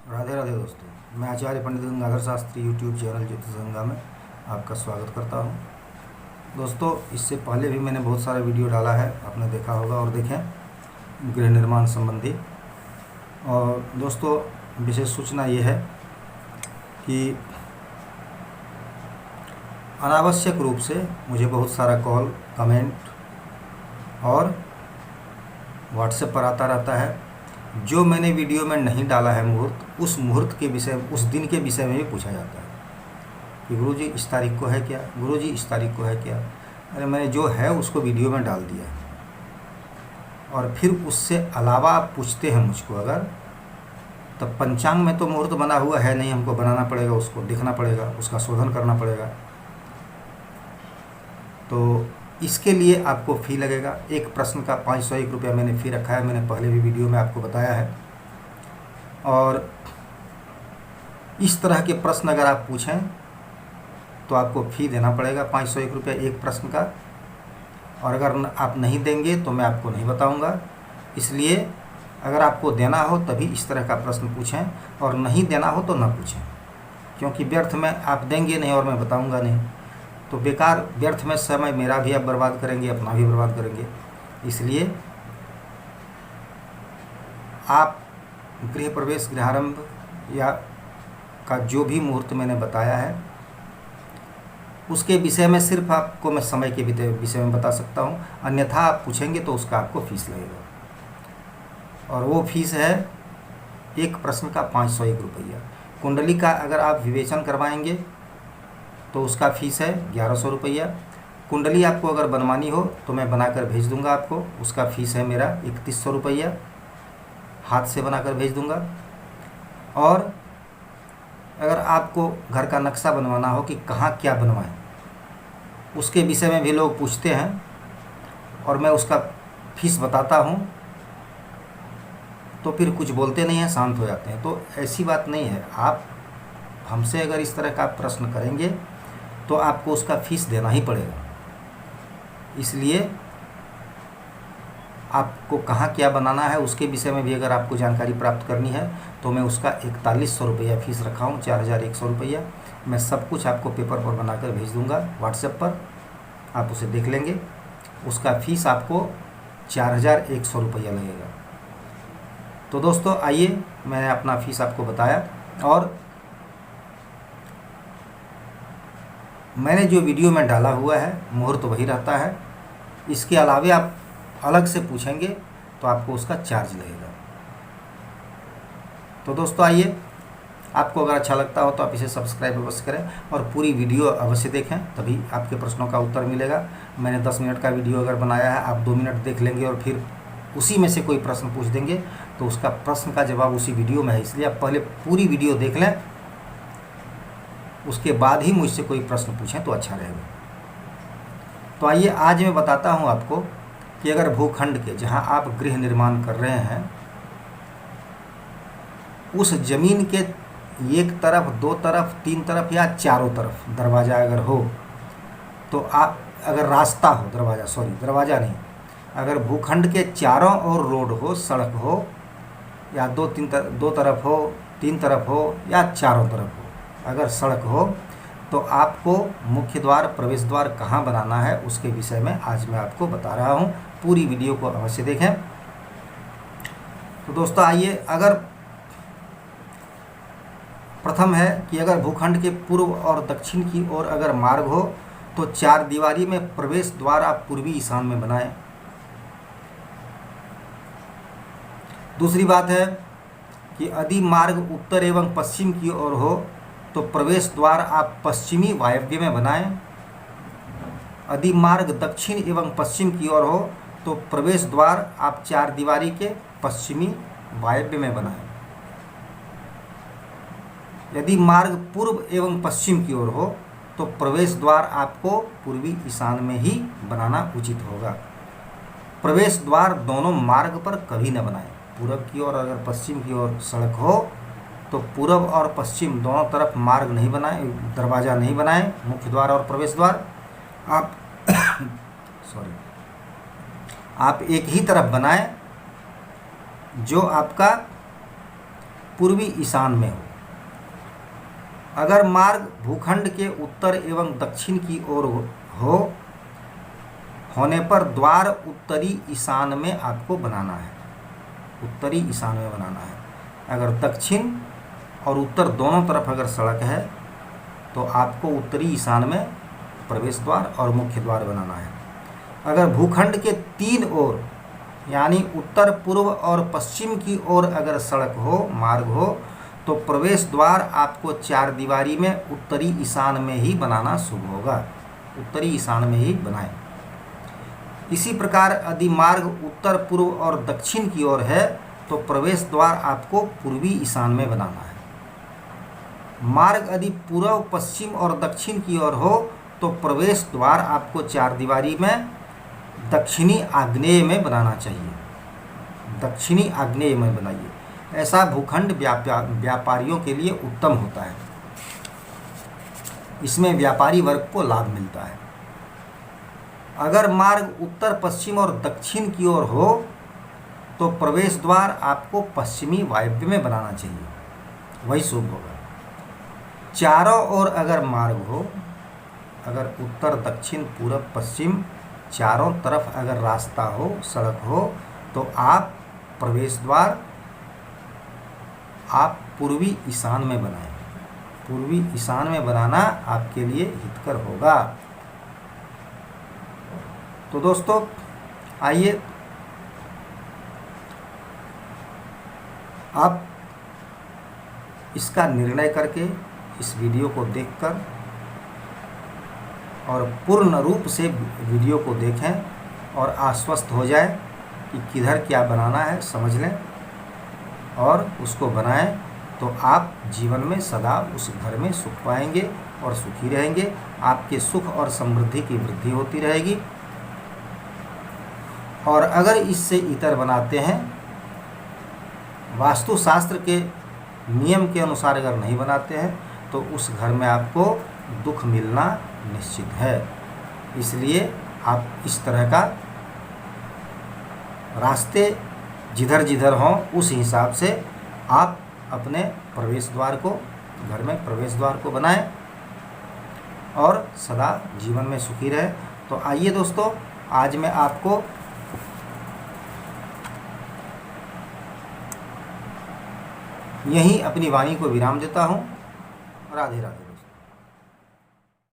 राधे राधे दोस्तों, मैं आचार्य पंडित Gangadhar Shastri YouTube channel ज्योतिष गंगा में आपका स्वागत करता हूं। दोस्तों, इससे पहले भी मैंने बहुत सारा वीडियो डाला है, आपने देखा होगा और देखें गृह निर्माण संबंधी। और दोस्तों, विशेष सूचना ये है कि अनावश्यक रूप से मुझे बहुत सारा कॉल, कमेंट और व्हाट्सएप पर आता रहता है। जो मैंने वीडियो में नहीं डाला है मुहूर्त, उस मुहूर्त के विषय, उस दिन के विषय में भी पूछा जाता है कि गुरुजी इस तारीख को है क्या, गुरुजी इस तारीख को है क्या। अरे मैंने जो है उसको वीडियो में डाल दिया है। और फिर उससे अलावा आप पूछते हैं मुझको अगर, तब पंचांग में तो मुहूर्त बना हुआ है नहीं, हमको बनाना पड़ेगा, उसको देखना पड़ेगा, उसका शोधन करना पड़ेगा। तो इसके लिए आपको फ़ी लगेगा। एक प्रश्न का 501 रुपया मैंने फ़ी रखा है, मैंने पहले भी वीडियो में आपको बताया है। और इस तरह के प्रश्न अगर आप पूछें तो आपको फ़ी देना पड़ेगा 501 रुपया एक प्रश्न का। और अगर आप नहीं देंगे तो मैं आपको नहीं बताऊंगा। इसलिए अगर आपको देना हो तभी इस तरह का प्रश्न पूछें, और नहीं देना हो तो ना पूछें, क्योंकि व्यर्थ में आप देंगे नहीं और मैं बताऊंगा नहीं, तो बेकार व्यर्थ में समय मेरा भी आप बर्बाद करेंगे, अपना भी बर्बाद करेंगे। इसलिए आप गृह प्रवेश, गृहारंभ या का जो भी मुहूर्त मैंने बताया है उसके विषय में सिर्फ आपको मैं समय के विषय में बता सकता हूँ। अन्यथा आप पूछेंगे तो उसका आपको फीस लगेगा, और वो फीस है एक प्रश्न का 501 रुपया। कुंडली का अगर आप विवेचन करवाएंगे तो उसका फ़ीस है 1100 रुपया। कुंडली आपको अगर बनवानी हो तो मैं बनाकर भेज दूंगा आपको, उसका फ़ीस है मेरा 3100 रुपया, हाथ से बनाकर भेज दूंगा। और अगर आपको घर का नक्शा बनवाना हो कि कहाँ क्या बनवाएं, उसके विषय में भी लोग पूछते हैं और मैं उसका फीस बताता हूँ, तो फिर कुछ बोलते नहीं हैं, शांत हो जाते हैं। तो ऐसी बात नहीं है। आप हमसे अगर इस तरह का प्रश्न करेंगे तो आपको उसका फीस देना ही पड़ेगा। इसलिए आपको कहाँ क्या बनाना है उसके विषय में भी अगर आपको जानकारी प्राप्त करनी है तो मैं उसका 4100 रुपया फ़ीस रखा हूँ, 4100 रुपया। मैं सब कुछ आपको पेपर पर बनाकर भेज दूँगा व्हाट्सएप पर, आप उसे देख लेंगे। उसका फ़ीस आपको 4100 रुपया लगेगा। तो दोस्तों आइए, मैंने अपना फ़ीस आपको बताया, और मैंने जो वीडियो में डाला हुआ है मुहूर्त वही रहता है। इसके अलावा आप अलग से पूछेंगे तो आपको उसका चार्ज लगेगा। तो दोस्तों आइए, आपको अगर अच्छा लगता हो तो आप इसे सब्सक्राइब अवश्य करें और पूरी वीडियो अवश्य देखें, तभी आपके प्रश्नों का उत्तर मिलेगा। मैंने 10 मिनट का वीडियो अगर बनाया है, आप 2 मिनट देख लेंगे और फिर उसी में से कोई प्रश्न पूछ देंगे तो उसका प्रश्न का जवाब उसी वीडियो में है। इसलिए आप पहले पूरी वीडियो देख लें, उसके बाद ही मुझसे कोई प्रश्न पूछें तो अच्छा रहेगा। तो आइए, आज मैं बताता हूं आपको कि अगर भूखंड के जहां आप गृह निर्माण कर रहे हैं, उस जमीन के एक तरफ, 2 तरफ, 3 तरफ या चारों तरफ दरवाज़ा अगर हो, तो आप अगर रास्ता हो, दरवाज़ा नहीं, अगर भूखंड के चारों ओर रोड हो, सड़क हो, या 2 तरफ हो, 3 तरफ हो या चारों तरफ हो, अगर सड़क हो, तो आपको मुख्य द्वार, प्रवेश द्वार कहाँ बनाना है उसके विषय में आज मैं आपको बता रहा हूँ। पूरी वीडियो को अवश्य देखें। तो दोस्तों आइए, अगर प्रथम है कि अगर भूखंड के पूर्व और दक्षिण की ओर अगर मार्ग हो तो 4 दीवारी में प्रवेश द्वार आप पूर्वी ईशान में बनाएं। दूसरी बात है कि यदि मार्ग उत्तर एवं पश्चिम की ओर हो तो प्रवेश द्वार आप पश्चिमी वायव्य में बनाएं। यदि मार्ग दक्षिण एवं पश्चिम की ओर हो तो प्रवेश द्वार आप 4 दीवारी के पश्चिमी वायव्य में बनाएं। यदि मार्ग पूर्व एवं पश्चिम की ओर हो तो प्रवेश द्वार आपको पूर्वी ईशान में ही बनाना उचित होगा। प्रवेश द्वार दोनों मार्ग पर कभी न बनाएं। पूर्व की ओर अगर पश्चिम की ओर सड़क हो तो पूर्व और पश्चिम दोनों तरफ मार्ग नहीं बनाएं, दरवाज़ा नहीं बनाएं, मुख्य द्वार और प्रवेश द्वार आप आप एक ही तरफ बनाएं, जो आपका पूर्वी ईशान में हो। अगर मार्ग भूखंड के उत्तर एवं दक्षिण की ओर होने पर द्वार उत्तरी ईशान में आपको बनाना है, उत्तरी ईशान में बनाना है। अगर दक्षिण और उत्तर दोनों तरफ अगर सड़क है तो आपको उत्तरी ईशान में प्रवेश द्वार और मुख्य द्वार बनाना है। अगर भूखंड के 3 ओर यानी उत्तर, पूर्व और पश्चिम की ओर अगर सड़क हो, मार्ग हो, तो प्रवेश द्वार आपको 4 दीवारी में उत्तरी ईशान में ही बनाना शुभ होगा, उत्तरी ईशान में ही बनाएं। इसी प्रकार यदि मार्ग उत्तर, पूर्व और दक्षिण की ओर है तो प्रवेश द्वार आपको पूर्वी ईशान में बनाना है। मार्ग यदि पूर्व, पश्चिम और दक्षिण की ओर हो तो प्रवेश द्वार आपको 4 दीवारी में दक्षिणी आग्नेय में बनाना चाहिए, दक्षिणी आग्नेय में बनाइए। ऐसा भूखंड व्यापारियों के लिए उत्तम होता है, इसमें व्यापारी वर्ग को लाभ मिलता है। अगर मार्ग उत्तर, पश्चिम और दक्षिण की ओर हो तो प्रवेश द्वार आपको पश्चिमी वायव्य में बनाना चाहिए, वही शुभ होगा। चारों ओर अगर मार्ग हो, अगर उत्तर, दक्षिण, पूर्व, पश्चिम चारों तरफ अगर रास्ता हो, सड़क हो, तो आप प्रवेश द्वार आप पूर्वी ईशान में बनाएं। पूर्वी ईशान में बनाना आपके लिए हितकर होगा। तो दोस्तों आइए आप इसका निर्णय करके इस वीडियो को देखकर और पूर्ण रूप से वीडियो को देखें और आश्वस्त हो जाए कि किधर क्या बनाना है, समझ लें और उसको बनाएं, तो आप जीवन में सदा उस घर में सुख पाएंगे और सुखी रहेंगे। आपके सुख और समृद्धि की वृद्धि होती रहेगी। और अगर इससे इतर बनाते हैं, वास्तुशास्त्र के नियम के अनुसार अगर नहीं बनाते हैं, तो उस घर में आपको दुख मिलना निश्चित है। इसलिए आप इस तरह का रास्ते जिधर जिधर हों उस हिसाब से आप अपने प्रवेश द्वार को, घर में प्रवेश द्वार को बनाएं और सदा जीवन में सुखी रहे। तो आइए दोस्तों, आज मैं आपको यहीं अपनी वाणी को विराम देता हूँ। राधे राधे।